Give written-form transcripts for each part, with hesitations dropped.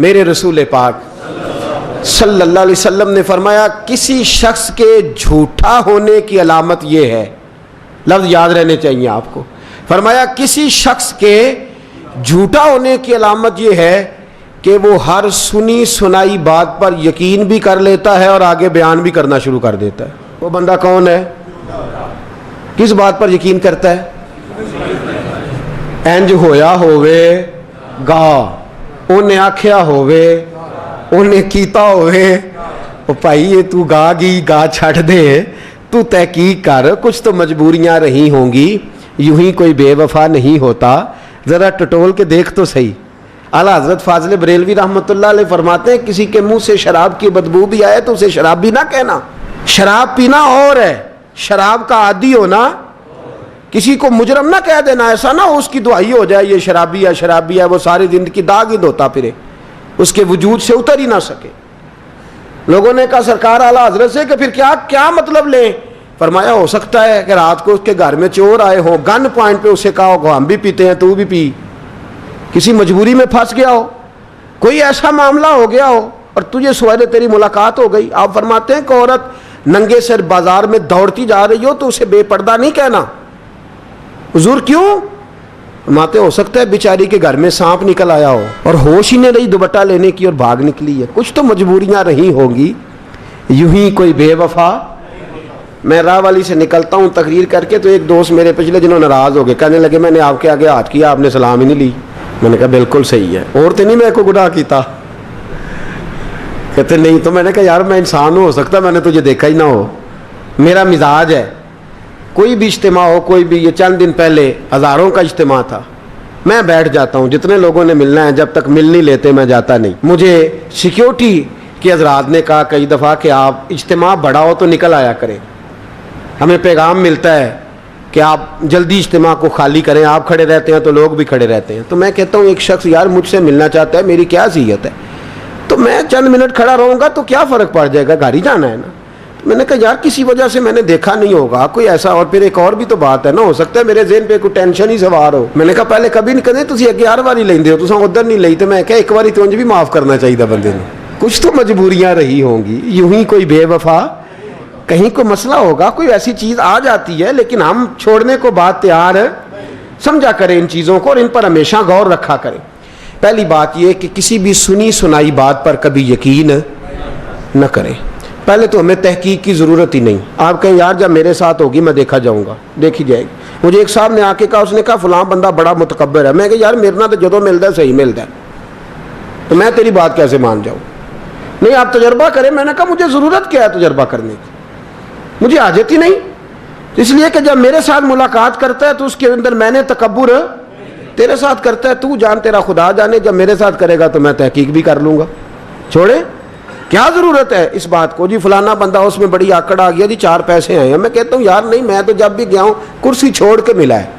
میرے رسول پاک صلی اللہ علیہ وسلم نے فرمایا کسی شخص کے جھوٹا ہونے کی علامت یہ ہے، لفظ یاد رہنے چاہیے آپ کو، فرمایا کسی شخص کے جھوٹا ہونے کی علامت یہ ہے کہ وہ ہر سنی سنائی بات پر یقین بھی کر لیتا ہے اور آگے بیان بھی کرنا شروع کر دیتا ہے۔ وہ بندہ کون ہے؟ کس بات پر یقین کرتا ہے؟ انج ہویا ہووے گا، انہیں آکھیا ہووے، انہیں کیتا ہوئے، او بھائی یہ تو گا گی گا چھڑ دے، تو تحقیق کر، کچھ تو مجبوریاں رہی ہوں گی، یوں ہی کوئی بے وفا نہیں ہوتا، ذرا ٹٹول کے دیکھ تو صحیح۔ اعلیٰ حضرت فاضل بریلوی رحمۃ اللہ علیہ فرماتے ہیں کسی کے منہ سے شراب کی بدبو بھی آئے تو اسے شراب بھی نہ کہنا، شراب پینا اور ہے، شراب کا عادی ہونا، کسی کو مجرم نہ کہہ دینا، ایسا نہ ہو اس کی دعائی ہو جائے یہ شرابی ہے شرابی ہے، وہ ساری زندگی داغ ہی دھوتا پھرے، اس کے وجود سے اتر ہی نہ سکے۔ لوگوں نے کہا سرکار اعلیٰ حضرت سے کہ پھر کیا مطلب لیں؟ فرمایا ہو سکتا ہے کہ رات کو اس کے گھر میں چور آئے ہوں، گن پوائنٹ پہ اسے کہا ہو ہم بھی پیتے ہیں تو بھی پی، کسی مجبوری میں پھنس گیا ہو، کوئی ایسا معاملہ ہو گیا ہو اور تجھے سویرے تیری ملاقات ہو گئی۔ آپ فرماتے ہیں کہ عورت ننگے سر بازار میں دوڑتی جا رہی ہو تو اسے بے پردہ نہیں کہنا۔ حضور کیوں؟ فرماتے ہو سکتا ہے بیچاری کے گھر میں سانپ نکل آیا ہو اور ہوش ہی نہیں رہی دوپٹہ لینے کی اور بھاگ نکلی ہے، کچھ تو مجبوریاں رہی ہوں گی، یوں ہی کوئی بے وفا۔ میں راہ والی سے نکلتا ہوں تقریر کر کے تو ایک دوست میرے پچھلے دنوں ناراض ہو گئے، کہنے لگے میں نے آپ کے آگے ہاتھ کیا آپ نے سلام ہی نہیں لی۔ میں نے کہا بالکل صحیح ہے، اور تو نہیں میں کو گناہ کیتا؟ کہتے نہیں، تو میں نے کہا یار میں انسان ہو سکتا میں نے تجھے دیکھا ہی نہ ہو، میرا مزاج ہے، کوئی بھی اجتماع ہو، کوئی بھی، یہ چند دن پہلے ہزاروں کا اجتماع تھا، میں بیٹھ جاتا ہوں، جتنے لوگوں نے ملنا ہے جب تک مل نہیں لیتے میں جاتا نہیں۔ مجھے سیکیورٹی کے حضرات نے کہا کئی دفعہ کہ آپ اجتماع بڑا ہو تو نکل آیا کریں، ہمیں پیغام ملتا ہے کہ آپ جلدی اجتماع کو خالی کریں، آپ کھڑے رہتے ہیں تو لوگ بھی کھڑے رہتے ہیں۔ تو میں کہتا ہوں ایک شخص یار مجھ سے ملنا چاہتا ہے، میری کیا حیثیت ہے، تو میں چند منٹ کھڑا رہوں گا تو کیا فرق پڑ جائے گا، گھر ہی جانا ہے نا۔ میں نے کہا یار کسی وجہ سے میں نے دیکھا نہیں ہوگا کوئی ایسا، اور پھر ایک اور بھی تو بات ہے نا، ہو سکتا ہے میرے ذہن پہ کوئی ٹینشن ہی سوار ہو۔ میں نے کہا پہلے کبھی نہیں کہتے تسی اگے ہر واری لیندے ہو، تساں ادھر نہیں لئی، تو میں کہا ایک واری تو انج بھی معاف کرنا چاہیے بندے نے، کچھ تو مجبوریاں رہی ہوں گی، یوں ہی کوئی بے وفا، کہیں کوئی مسئلہ ہوگا، کوئی ایسی چیز آ جاتی ہے، لیکن ہم چھوڑنے کو بات تیار سمجھا کریں ان چیزوں کو اور ان پر ہمیشہ غور رکھا کریں۔ پہلی بات یہ کہ کسی بھی سنی سنائی بات پر کبھی یقین نہ کریں۔ پہلے تو ہمیں تحقیق کی ضرورت ہی نہیں، آپ کہیں یار جب میرے ساتھ ہوگی میں دیکھا جاؤں گا، دیکھی جائے گی۔ مجھے ایک صاحب نے آ کے کہا، اس نے کہا فلاں بندہ بڑا متکبر ہے، میں کہ یار میرے نہ تو جدوں ملتا ہے صحیح ملتا ہے، تو میں تیری بات کیسے مان جاؤں؟ نہیں آپ تجربہ کریں۔ میں نے کہا مجھے ضرورت کیا ہے تجربہ کرنے کی، مجھے حاجت ہی نہیں، اس لیے کہ جب میرے ساتھ ملاقات کرتا ہے تو اس کے اندر میں نے تکبر تیرے ساتھ کرتا ہے، تو جان تیرا خدا جانے، جب میرے ساتھ کرے گا تو میں تحقیق بھی کر لوں گا۔ چھوڑے کیا ضرورت ہے اس بات کو، جی فلانا بندہ اس میں بڑی آکڑ آ گیا، جی 4 پیسے آئے ہیں۔ میں کہتا ہوں یار نہیں، میں تو جب بھی گیا ہوں کرسی چھوڑ کے ملا ہے،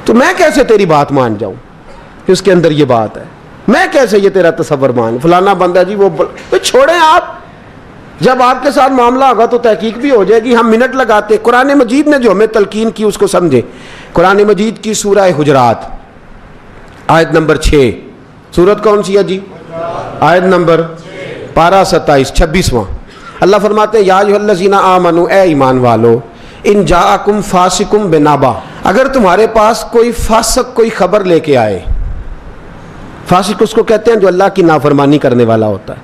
تو میں کیسے تیری بات مان جاؤں؟ اس کے اندر یہ بات ہے، میں کیسے یہ تیرا تصور مان، فلانا بندہ جی وہ چھوڑیں آپ، جب آپ کے ساتھ معاملہ ہوگا تو تحقیق بھی ہو جائے گی۔ ہم منٹ لگاتے، قرآن مجید نے جو ہمیں تلقین کی اس کو سمجھے۔ قرآن مجید کی سورہ حجرات آیت نمبر 6، سورت کون سی ہے جی؟ آیت نمبر پارہ 27 26واں۔ اللہ فرماتے ہیں یا ایھا الذین آمنوا، اے ایمان والو، ان جاءکم فاسق بنبأ، اگر تمہارے پاس کوئی فاسق کوئی خبر لے کے آئے، فاسق اس کو کہتے ہیں جو اللہ کی نافرمانی کرنے والا ہوتا ہے،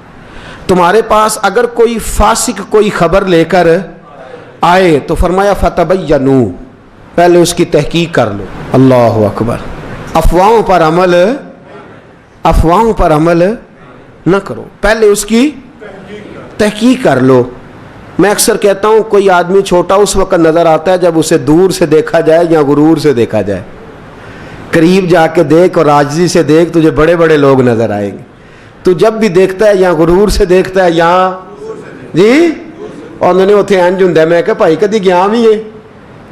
تمہارے پاس اگر کوئی فاسق کوئی خبر لے کر آئے تو فرمایا فتبینوا، پہلے اس کی تحقیق کر لو۔ اللہ اکبر، افواہوں پر عمل نہ کرو، پہلے اس کی تحقیق کر لو۔ میں اکثر کہتا ہوں کوئی آدمی چھوٹا اس وقت نظر آتا ہے جب اسے دور سے دیکھا جائے یا غرور سے دیکھا جائے، قریب جا کے دیکھ اور عاجزی سے دیکھ، تجھے بڑے بڑے لوگ نظر آئیں گے۔ تو جب بھی دیکھتا ہے یا غرور سے دیکھتا ہے یا جی، اور انہوں نے اتنے انج ہوں، میں کہ بھائی کدی گیا بھی ہے،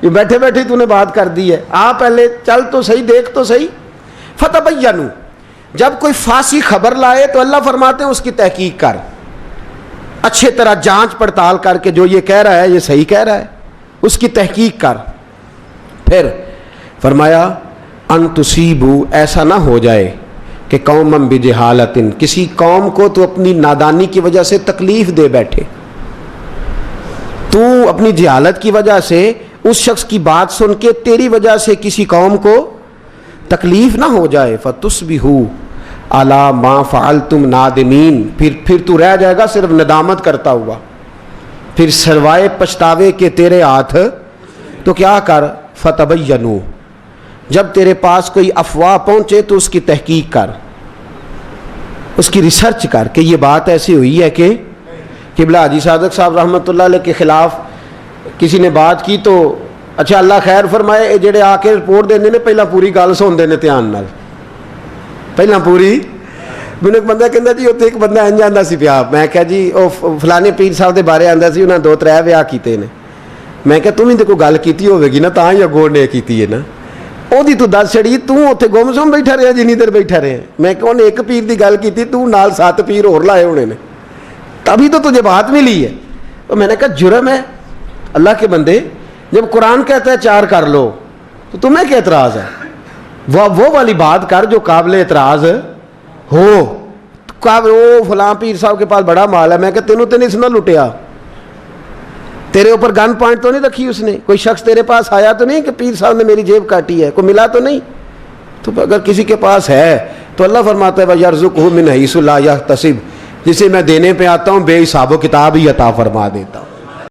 یہ بیٹھے بیٹھے تو نے بات کر دی ہے، پہلے چل تو صحیح، دیکھ تو صحیح۔ فتبینوا، جب کوئی فاسق خبر لائے تو اللہ فرماتے ہیں اس کی تحقیق کر، اچھے طرح جانچ پڑتال کر کے جو یہ کہہ رہا ہے یہ صحیح کہہ رہا ہے، اس کی تحقیق کر۔ پھر فرمایا ان تصیبوا، ایسا نہ ہو جائے کہ قومم بجہالتن، کسی قوم کو تو اپنی نادانی کی وجہ سے تکلیف دے بیٹھے، تو اپنی جہالت کی وجہ سے اس شخص کی بات سن کے تیری وجہ سے کسی قوم کو تکلیف نہ ہو جائے، فتصبحوا علی ما فعلتم نادمین، پھر تو رہ جائے گا صرف ندامت کرتا ہوا، پھر سروائے پچھتاوے کے تیرے ہاتھ، تو کیا کر، فتبینوا، جب تیرے پاس کوئی افواہ پہنچے تو اس کی تحقیق کر، اس کی ریسرچ کر کہ یہ بات ایسی ہوئی ہے کہ قبلہ حاجی صادق صاحب رحمۃ اللہ علیہ کے خلاف کسی نے بات کی تو اچھا اللہ خیر فرمائے، اے جڑے آ کے رپورٹ دیندے نے پہلا پوری گل سن دینے دھیان نال، پہلا پوری۔ مینوں ایک بندہ کہندا جی اوتھے ایک بندہ انج آندا سی پیا، میں کہا جی او فلانے پیر صاحب دے بارے آندا سی انہاں 2-3 ویاہ کیتے نے، میں کہا تم ہی تے کوئی گل کیتی ہوے گی نا تاں ہی اگوں نے کیتی ہے نا، او دی تو دس چھڑی، تو اوتھے گم سم بیٹھا رہیا جنی دیر بیٹھا رہے، میں کہ انہیں ایک پیر دی گل کیتی، تو نال 7 پیر اور لائے ہونے نے، تبھی تو تجھے بات ملی ہے۔ تو میں نے کہا جرم ہے اللہ کے بندے، جب قرآن کہتا ہے 4 کر لو تو تمہیں کیا اعتراض ہے؟ وہ والی بات کر جو قابل اعتراض ہو۔ وہ فلاں پیر صاحب کے پاس بڑا مال ہے، میں کہ تینوں تے نہیں سنا لٹیا، تیرے اوپر گن پوائنٹ تو نہیں رکھی اس نے، کوئی شخص تیرے پاس آیا تو نہیں کہ پیر صاحب نے میری جیب کاٹی ہے، کوئی ملا تو نہیں؟ تو اگر کسی کے پاس ہے تو اللہ فرماتا ہے وَيَرْزُقْهُ مِنْ حَيْثُ لَا يَحْتَسِبُ، جسے میں دینے پہ آتا ہوں بے حساب و کتاب ہی عطا فرما دیتا ہوں۔